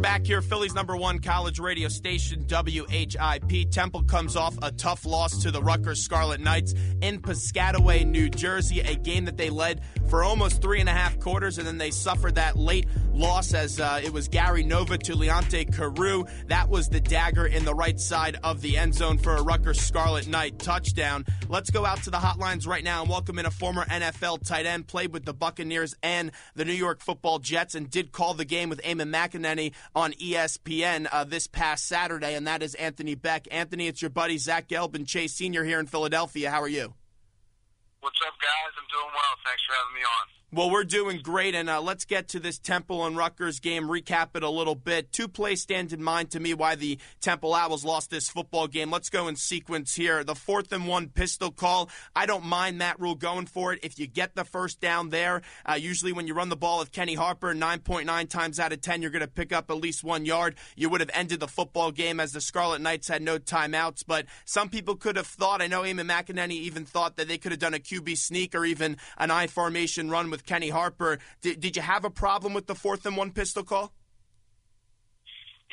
back here, Philly's #1 college radio station, WHIP. Temple comes off a tough loss to the Rutgers Scarlet Knights in Piscataway, New Jersey, a game that they led for almost 3.5 quarters, and then they suffered that late loss as it was Gary Nova to Leonte Carew. That was the dagger in the right side of the end zone for a Rutgers Scarlet Knight touchdown. Let's go out to the hotlines right now and welcome in a former NFL tight end, played with the Buccaneers and the New York Football Jets, and did call the game with Eamon McEnany on ESPN this past Saturday, and that is Anthony Becht. Anthony, it's your buddy Zach Gelb and Chase Sr. here in Philadelphia. How are you? What's up, guys? I'm doing well. Thanks for having me on. Well, we're doing great, and let's get to this Temple and Rutgers game, recap it a little bit. Two plays stand in mind to me why the Temple Owls lost this football game. Let's go in sequence here. The 4th and 1 pistol call, I don't mind Matt Rule going for it. If you get the first down there, usually when you run the ball with Kenny Harper, 9.9 times out of 10, you're going to pick up at least 1 yard. You would have ended the football game as the Scarlet Knights had no timeouts, but some people could have thought, I know Eamon McEnany even thought that they could have done a QB sneak or even an I formation run with Kenny Harper. Did you have a problem with the 4th and 1 pistol call?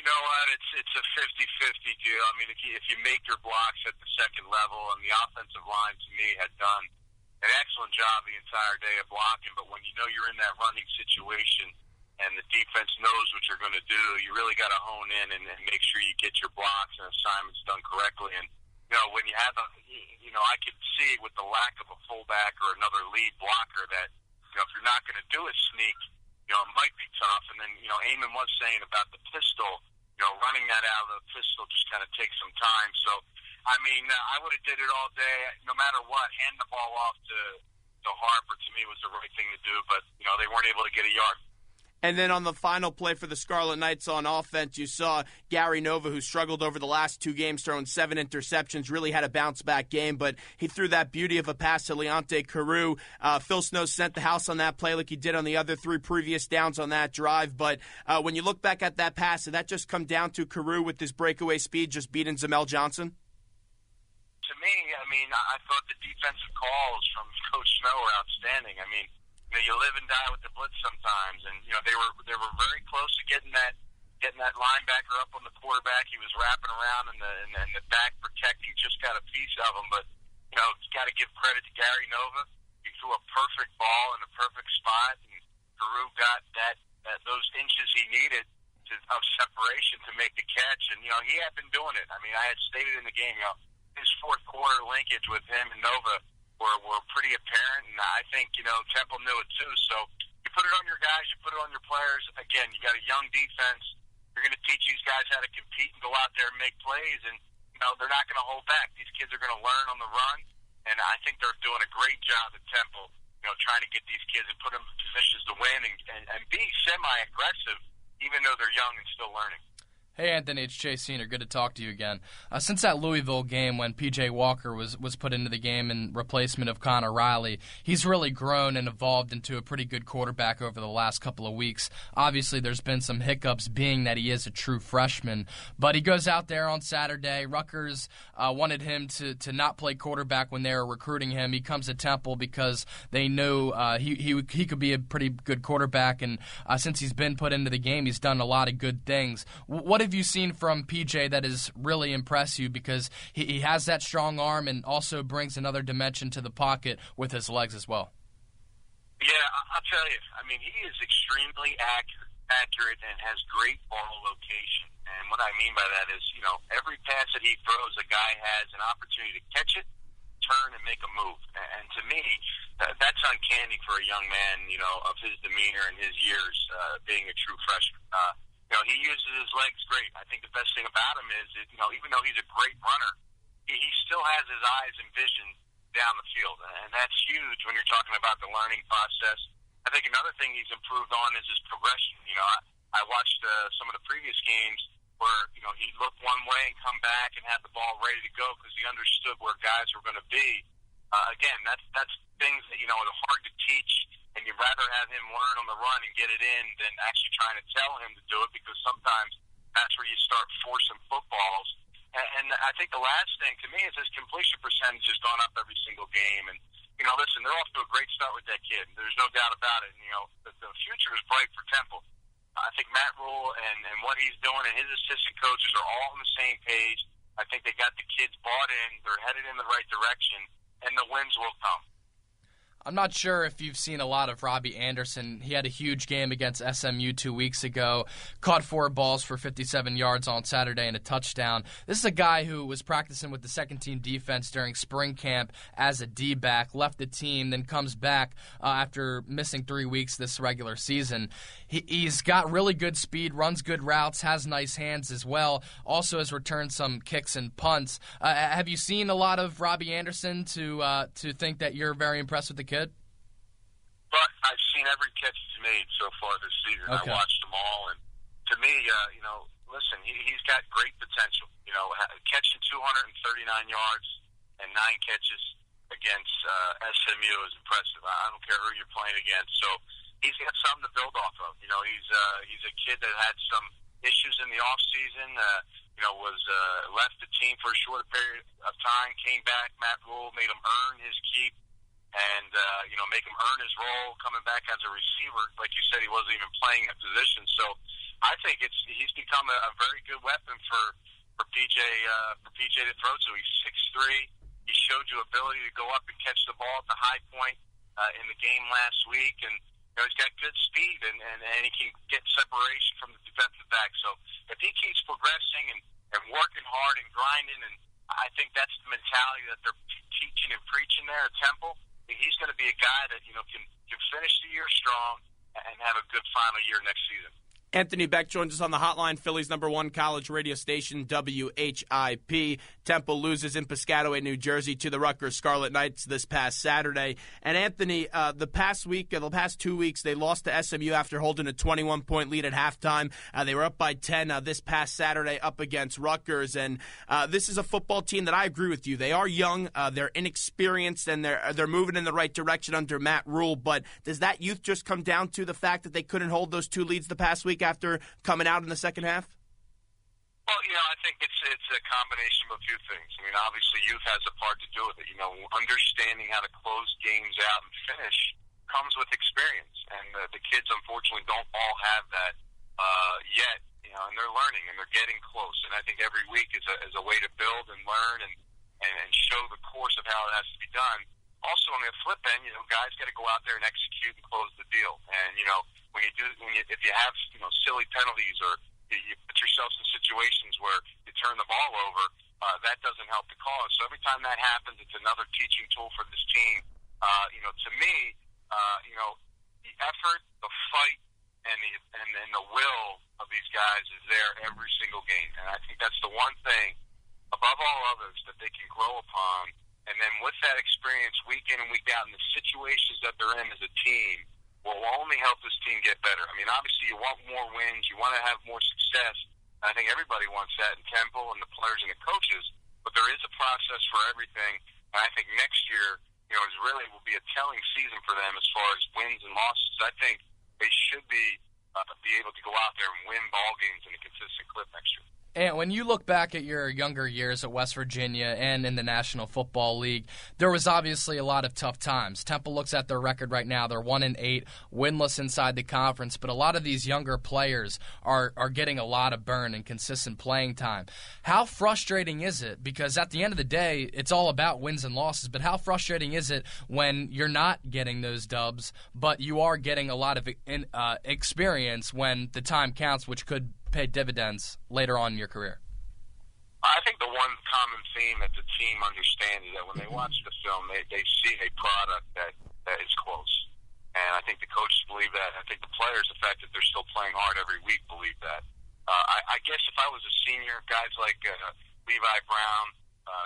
You know what? It's a 50-50 deal. I mean, if you make your blocks at the second level, and the offensive line to me had done an excellent job the entire day of blocking, but when you know you're in that running situation and the defense knows what you're going to do, you really got to hone in and make sure you get your blocks and assignments done correctly. And when you have I could see with the lack of a fullback or another lead blocker that if you're not going to do a sneak, it might be tough. And then, Eamon was saying about the pistol, running that out of the pistol just kind of takes some time. So, I mean, I would have did it all day. No matter what, hand the ball off to Harper to me was the right thing to do. But, they weren't able to get a yard. And then on the final play for the Scarlet Knights on offense, you saw Gary Nova, who struggled over the last 2 games, throwing 7 interceptions, really had a bounce-back game, but he threw that beauty of a pass to Leonte Carew. Phil Snow sent the house on that play like he did on the other 3 previous downs on that drive. But when you look back at that pass, did that just come down to Carew with his breakaway speed just beating Zamel Johnson? To me, I thought the defensive calls from Coach Snow were outstanding. You live and die with the blitz sometimes, and they were very close to getting that linebacker up on the quarterback. He was wrapping around, and the back protecting just got a piece of him. But you got to give credit to Gary Nova. He threw a perfect ball in a perfect spot, and Carew got those inches he needed of separation to make the catch. And he had been doing it. I had stated in the game, his fourth quarter linkage with him and Nova were pretty apparent, and I think, Temple knew it too. So you put it on your guys, you put it on your players. Again, you got a young defense. You're going to teach these guys how to compete and go out there and make plays, and, they're not going to hold back. These kids are going to learn on the run, and I think they're doing a great job at Temple, trying to get these kids and put them in positions to win and be semi-aggressive, even though they're young and still learning. Hey, Anthony, it's Chase Sr. Good to talk to you again. Since that Louisville game when P.J. Walker was put into the game in replacement of Connor Riley, he's really grown and evolved into a pretty good quarterback over the last couple of weeks. Obviously, there's been some hiccups being that he is a true freshman, but he goes out there on Saturday. Rutgers wanted him to not play quarterback when they were recruiting him. He comes to Temple because they knew he could be a pretty good quarterback, and since he's been put into the game, he's done a lot of good things. What have you seen from PJ that has really impressed you, because he has that strong arm and also brings another dimension to the pocket with his legs as well? Yeah, I'll tell you. He is extremely accurate and has great ball location. And what I mean by that is, every pass that he throws, a guy has an opportunity to catch it, turn, and make a move. And to me, that's uncanny for a young man, of his demeanor and his years being a true freshman. He uses his legs great. I think the best thing about him is, even though he's a great runner, he still has his eyes and vision down the field. And that's huge when you're talking about the learning process. I think another thing he's improved on is his progression. I watched some of the previous games where, he'd look one way and come back and have the ball ready to go because he understood where guys were going to be. Again, that's things that, are hard to teach. And you'd rather have him learn on the run and get it in than actually trying to tell him to do it, because sometimes that's where you start forcing footballs. And I think the last thing to me is his completion percentage has gone up every single game. And, listen, they're off to a great start with that kid. There's no doubt about it. And, the future is bright for Temple. I think Matt Rule and what he's doing and his assistant coaches are all on the same page. I think they got the kids bought in. They're headed in the right direction, and the wins will come. I'm not sure if you've seen a lot of Robbie Anderson. He had a huge game against SMU 2 weeks ago, caught 4 balls for 57 yards on Saturday and a touchdown. This is a guy who was practicing with the second-team defense during spring camp as a D-back, left the team, then comes back after missing 3 weeks this regular season. He's got really good speed, runs good routes, has nice hands as well, also has returned some kicks and punts. Have you seen a lot of Robbie Anderson to think that you're very impressed with the kid? But I've seen every catch he's made so far this season. Okay. I watched them all, and to me, listen, he's got great potential. Catching 239 yards and 9 catches against SMU is impressive. I don't care who you're playing against. So he's got something to build off of. He's a kid that had some issues in the off season. Was left the team for a short period of time, came back. Matt Rule made him earn his keep. And, make him earn his role coming back as a receiver. Like you said, he wasn't even playing that position. So I think he's become a very good weapon for PJ to throw to. He's 6'3". He showed you ability to go up and catch the ball at the high point in the game last week. And he's got good speed, and he can get separation from the defensive back. So if he keeps progressing and working hard and grinding, and I think that's the mentality that they're teaching and preaching there at Temple, he's going to be a guy that can finish the year strong and have a good final year next season. Anthony Becht joins us on the hotline, Philly's #1 college radio station, WHIP. Temple loses in Piscataway, New Jersey to the Rutgers Scarlet Knights this past Saturday. And Anthony, the past 2 weeks, they lost to SMU after holding a 21-point lead at halftime. They were up by 10 this past Saturday up against Rutgers. And this is a football team that I agree with you. They are young, they're inexperienced, and they're moving in the right direction under Matt Rule. But does that youth just come down to the fact that they couldn't hold those 2 leads the past week after coming out in the second half? Well, I think it's a combination of a few things. I mean, obviously, youth has a part to do with it. Understanding how to close games out and finish comes with experience, and the kids, unfortunately, don't all have that yet. And they're learning and they're getting close. And I think every week is a way to build and learn and show the course of how it has to be done. Also, on the flip end, guys got to go out there and execute and close the deal. And if you have silly penalties or you put yourselves in situations where you turn the ball over, that doesn't help the cause. So every time that happens, it's another teaching tool for this team. To me, the effort, the fight, and the will of these guys is there every single game. And I think that's the one thing, above all others, that they can grow upon. And then with that experience week in and week out in the situations that they're in as a team will only help this team get better. I mean, obviously you want more wins, you want to have more success. I think everybody wants that in Temple and the players and the coaches, but there is a process for everything. And I think next year, will be a telling season for them as far as wins and losses. I think they should be able to go out there and win ball games in a consistent clip next year. And when you look back at your younger years at West Virginia and in the National Football League, there was obviously a lot of tough times. Temple looks at their record right now. They're 1-8, winless inside the conference. But a lot of these younger players are getting a lot of burn and consistent playing time. How frustrating is it? Because at the end of the day, it's all about wins and losses. But how frustrating is it when you're not getting those dubs, but you are getting a lot of experience when the time counts, which could pay dividends later on in your career? I think the one common theme that the team understands is that when they watch the film, they see a product that is close. And I think the coaches believe that. I think the players, the fact that they're still playing hard every week, believe that. I guess if I was a senior, guys like Levi Brown,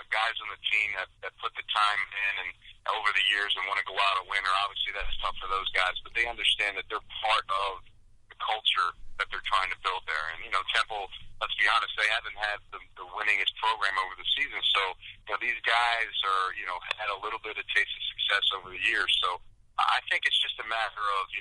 guys on the team that put the time in and over the years and want to go out a winner, obviously that's tough for those guys. But they understand that they're part of the culture that they're trying to build there. And, Temple, let's be honest, they haven't had the winningest program over the season. So, these guys are, had a little bit of taste of success over the years. So I think it's just a matter of,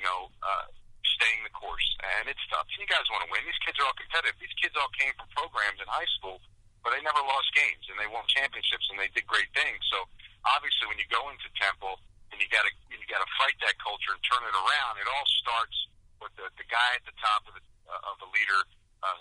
staying the course. And it's tough. You guys want to win. These kids are all competitive. These kids all came from programs in high school, but they never lost games, and they won championships, and they did great things. So obviously when you go into Temple and you got to fight that culture and turn it around, it all starts with the guy at the top of the of the leader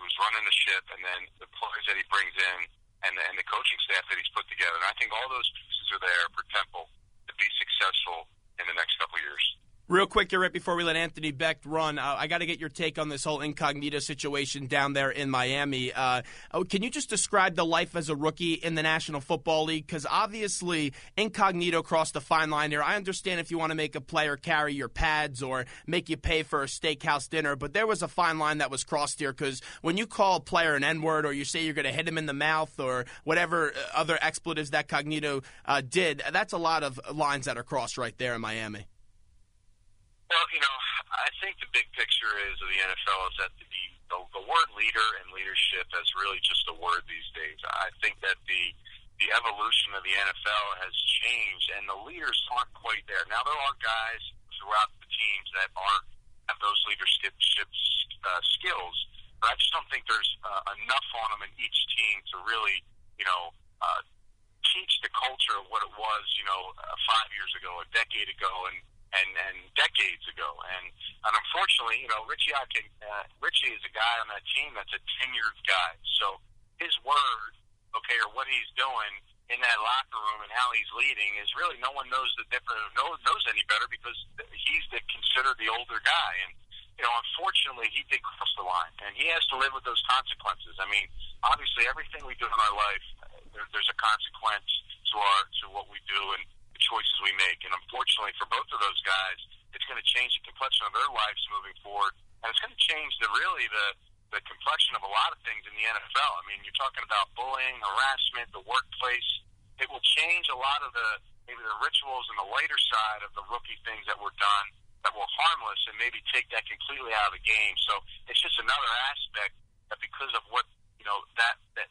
who's running the ship, and then the players that he brings in, and the coaching staff that he's put together. And I think all those pieces are there for Temple to be successful in the next couple of years. Real quick here, right before we let Anthony Becht run, I got to get your take on this whole incognito situation down there in Miami. Can you just describe the life as a rookie in the National Football League? Because obviously, incognito crossed the fine line here. I understand if you want to make a player carry your pads or make you pay for a steakhouse dinner, but there was a fine line that was crossed here, because when you call a player an N-word or you say you're going to hit him in the mouth or whatever other expletives that Cognito did, that's a lot of lines that are crossed right there in Miami. Well, I think the big picture is of the NFL is that the word leader and leadership is really just a word these days. I think that the evolution of the NFL has changed, and the leaders aren't quite there. Now, there are guys throughout the teams that have those leadership skills, but I just don't think there's enough on them in each team to really, teach the culture of what it was, 5 years ago, a decade ago, and decades ago. And unfortunately, Richie is a guy on that team that's a tenured guy. So his word, or what he's doing in that locker room and how he's leading is really no one knows knows any better, because he's considered the older guy. And, unfortunately, he did cross the line, and he has to live with those consequences. I mean, obviously, everything we do in our life, there's a consequence to what we do and the choices we make. And unfortunately for both of those guys, it's going to change the complexion of their lives moving forward, and it's going to change the complexion of a lot of things in the NFL. I mean, you're talking about bullying, harassment, the workplace. It will change a lot of maybe the rituals and the lighter side of the rookie things that were done that were harmless, and maybe take that completely out of the game. So it's just another aspect that, because of what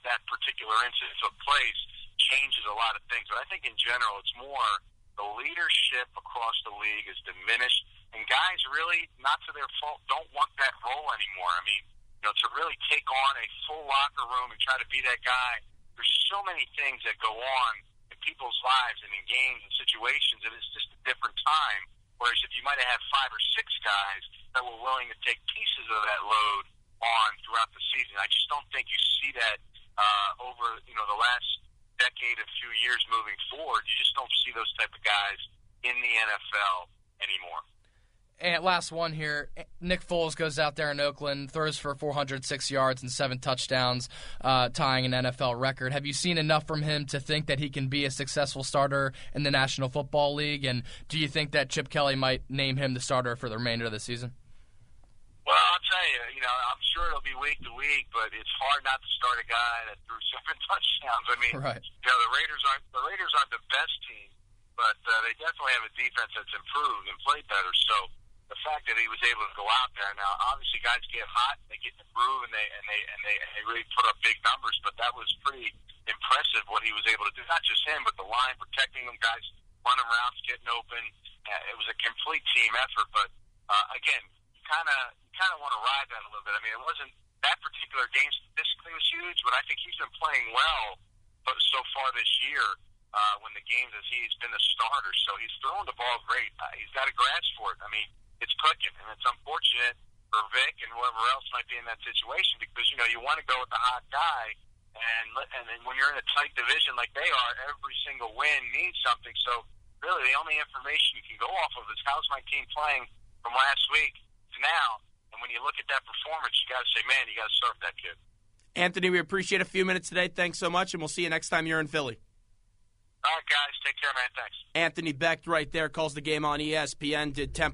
that particular incident took place, changes a lot of things. But I think in general, it's more the leadership across the league is diminished, and guys really, not to their fault, don't want that role anymore. I mean, to really take on a full locker room and try to be that guy, there's so many things that go on in people's lives and in games and situations, and it's just a different time. Whereas if you might have had 5 or 6 guys that were willing to take pieces of that load on throughout the season, I just don't think you see that over the last decade, a few years moving forward. You just don't see those type of guys in the NFL anymore. And last one here, Nick Foles goes out there in Oakland, throws for 406 yards and 7 touchdowns, tying an NFL record. Have you seen enough from him to think that he can be a successful starter in the National Football League? And do you think that Chip Kelly might name him the starter for the remainder of the season? Well, I'll tell you, I'm sure it'll be week to week, but it's hard not to start a guy that threw 7 touchdowns. I mean, right. The Raiders aren't the best team, but they definitely have a defense that's improved and played better. So the fact that he was able to go out there, now obviously guys get hot, they get in the groove, and they really put up big numbers. But that was pretty impressive what he was able to do. Not just him, but the line protecting them, guys running routes, getting open. It was a complete team effort. But again, you kind of want to ride that a little bit. I mean, it wasn't that particular game statistically was huge, but I think he's been playing well so far this year when the games as he's been the starter. So he's throwing the ball great. He's got a grasp for it. I mean, it's clicking, and it's unfortunate for Vic and whoever else might be in that situation, because you want to go with the hot guy, and then when you're in a tight division like they are, every single win means something. So really, the only information you can go off of is how's my team playing from last week to now. And when you look at that performance, you got to say, man, you got to start that kid. Anthony, we appreciate a few minutes today. Thanks so much, and we'll see you next time you're in Philly. All right, guys. Take care, man. Thanks. Anthony Becht right there calls the game on ESPN. Did Temple